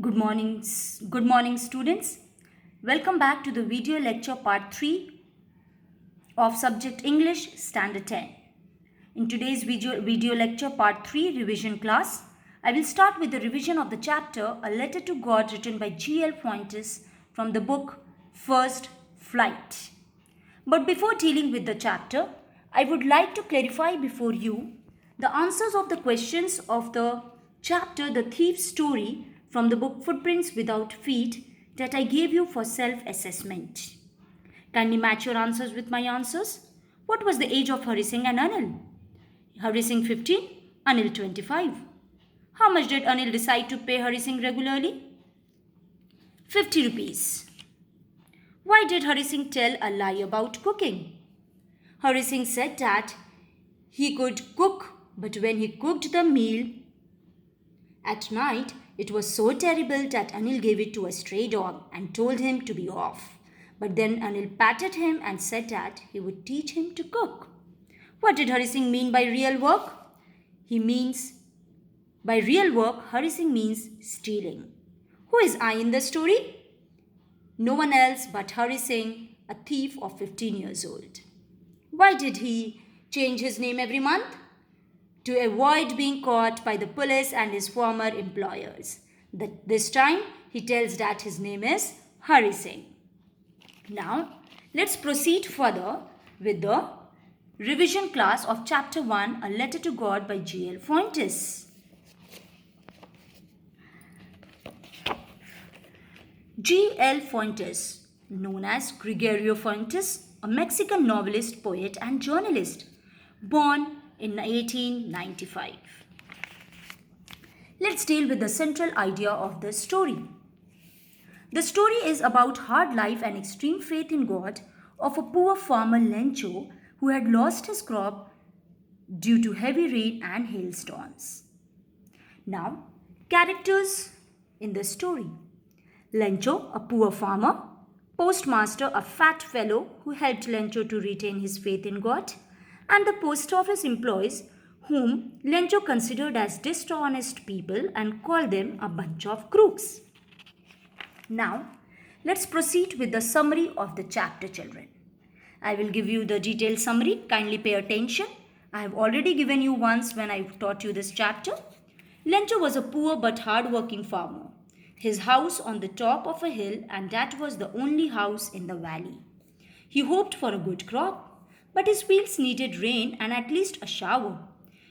Good morning students. Welcome back to the video lecture part 3 of subject English standard 10. In today's video lecture part 3 revision class, I will start with the revision of the chapter A Letter to God written by G.L. Fuentes from the book First Flight. But before dealing with the chapter, I would like to clarify before you the answers of the questions of the chapter The Thief Story from the book Footprints Without Feet that I gave you for self-assessment. Kindly match your answers with my answers. What was the age of Hari Singh and Anil? Hari Singh 15, Anil 25. How much did Anil decide to pay Hari Singh regularly? 50 rupees. Why did Hari Singh tell a lie about cooking? Hari Singh said that he could cook, but when he cooked the meal at night, it was so terrible that Anil gave it to a stray dog and told him to be off. But then Anil patted him and said that he would teach him to cook. What did Hari Singh mean by real work? By real work, Hari Singh means stealing. Who is I in the story? No one else but Hari Singh, a thief of 15 years old. Why did he change his name every month? To avoid being caught by the police and his former employers. This time, he tells that his name is Hari Singh. Now, let's proceed further with the revision class of Chapter 1, A Letter to God by G.L. Fuentes. G.L. Fuentes, known as Gregorio Fuentes, a Mexican novelist, poet, and journalist, born in 1895. Let's deal with the central idea of the story. The story is about hard life and extreme faith in God of a poor farmer Lencho who had lost his crop due to heavy rain and hailstorms. Now, characters in the story. Lencho, a poor farmer. Postmaster, a fat fellow who helped Lencho to retain his faith in God. And the post office employees whom Lencho considered as dishonest people and called them a bunch of crooks. Now, let's proceed with the summary of the chapter, children. I will give you the detailed summary. Kindly pay attention. I have already given you once when I taught you this chapter. Lencho was a poor but hard-working farmer. His house on the top of a hill, and that was the only house in the valley. He hoped for a good crop. But his fields needed rain and at least a shower.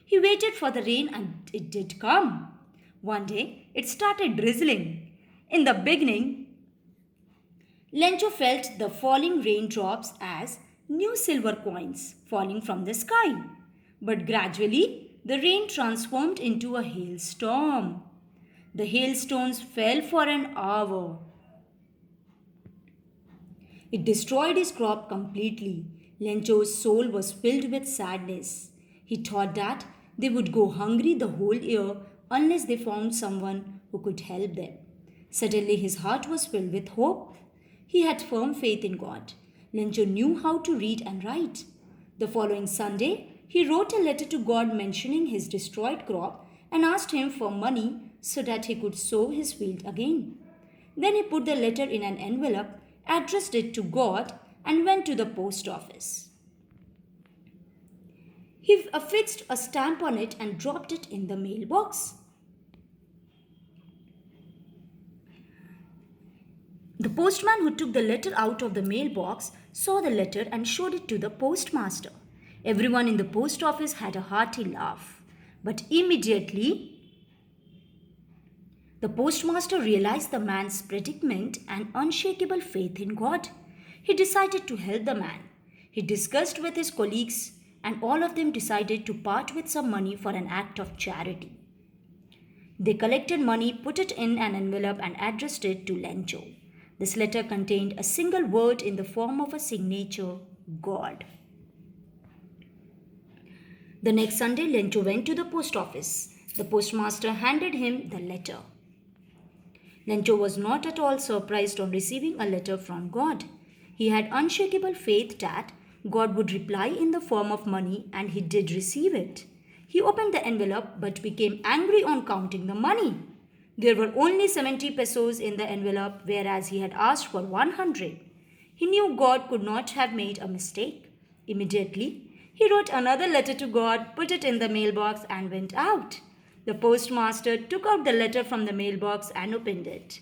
He waited for the rain and it did come. One day, it started drizzling. In the beginning, Lencho felt the falling raindrops as new silver coins falling from the sky. But gradually, the rain transformed into a hailstorm. The hailstones fell for an hour. It destroyed his crop completely. Lencho's soul was filled with sadness. He thought that they would go hungry the whole year unless they found someone who could help them. Suddenly his heart was filled with hope. He had firm faith in God. Lencho knew how to read and write. The following Sunday, he wrote a letter to God mentioning his destroyed crop and asked him for money so that he could sow his field again. Then he put the letter in an envelope, addressed it to God, and went to the post office. He affixed a stamp on it and dropped it in the mailbox. The postman who took the letter out of the mailbox saw the letter and showed it to the postmaster. Everyone in the post office had a hearty laugh. But immediately, the postmaster realized the man's predicament and unshakable faith in God. He decided to help the man. He discussed with his colleagues and all of them decided to part with some money for an act of charity. They collected money, put it in an envelope and addressed it to Lencho. This letter contained a single word in the form of a signature, God. The next Sunday, Lencho went to the post office. The postmaster handed him the letter. Lencho was not at all surprised on receiving a letter from God. He had unshakable faith that God would reply in the form of money, and he did receive it. He opened the envelope but became angry on counting the money. There were only 70 pesos in the envelope, whereas he had asked for 100. He knew God could not have made a mistake. Immediately, he wrote another letter to God, put it in the mailbox, and went out. The postmaster took out the letter from the mailbox and opened it.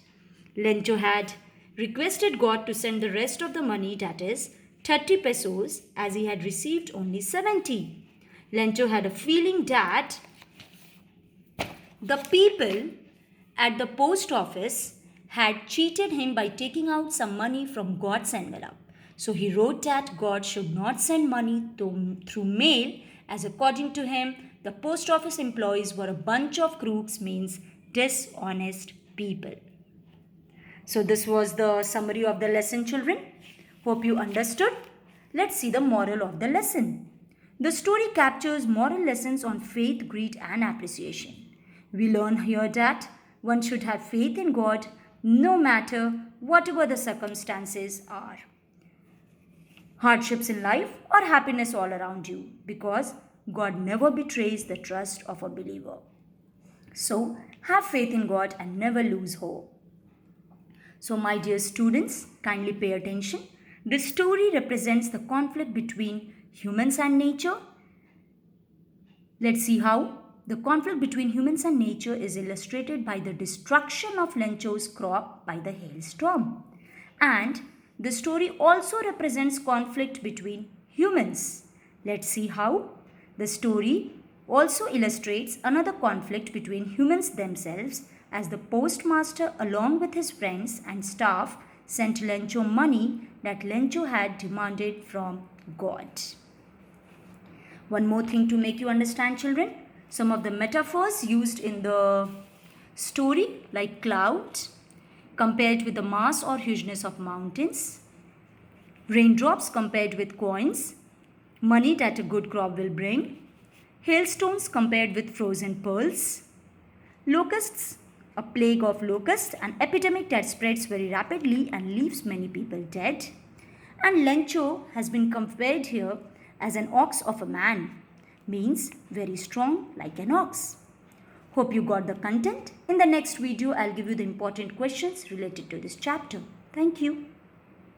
Lencho had requested God to send the rest of the money, that is, 30 pesos, as he had received only 70. Lencho had a feeling that the people at the post office had cheated him by taking out some money from God's envelope. So he wrote that God should not send money through mail, as according to him, the post office employees were a bunch of crooks, means dishonest people. So this was the summary of the lesson, children. Hope you understood. Let's see the moral of the lesson. The story captures moral lessons on faith, greed, and appreciation. We learn here that one should have faith in God no matter whatever the circumstances are. Hardships in life or happiness all around you, because God never betrays the trust of a believer. So have faith in God and never lose hope. So my dear students, kindly pay attention. This story represents the conflict between humans and nature. Let's see how. The conflict between humans and nature is illustrated by the destruction of Lencho's crop by the hailstorm. And the story also represents conflict between humans. Let's see how. The story also illustrates another conflict between humans themselves, as the postmaster along with his friends and staff sent Lencho money that Lencho had demanded from God. One more thing to make you understand, children. Some of the metaphors used in the story, like cloud compared with the mass or hugeness of mountains, raindrops compared with coins, money that a good crop will bring, hailstones compared with frozen pearls, locusts, a plague of locusts, an epidemic that spreads very rapidly and leaves many people dead, and Lencho has been compared here as an ox of a man, means very strong like an ox. Hope you got the content. In the next video, I'll give you the important questions related to this chapter. Thank you.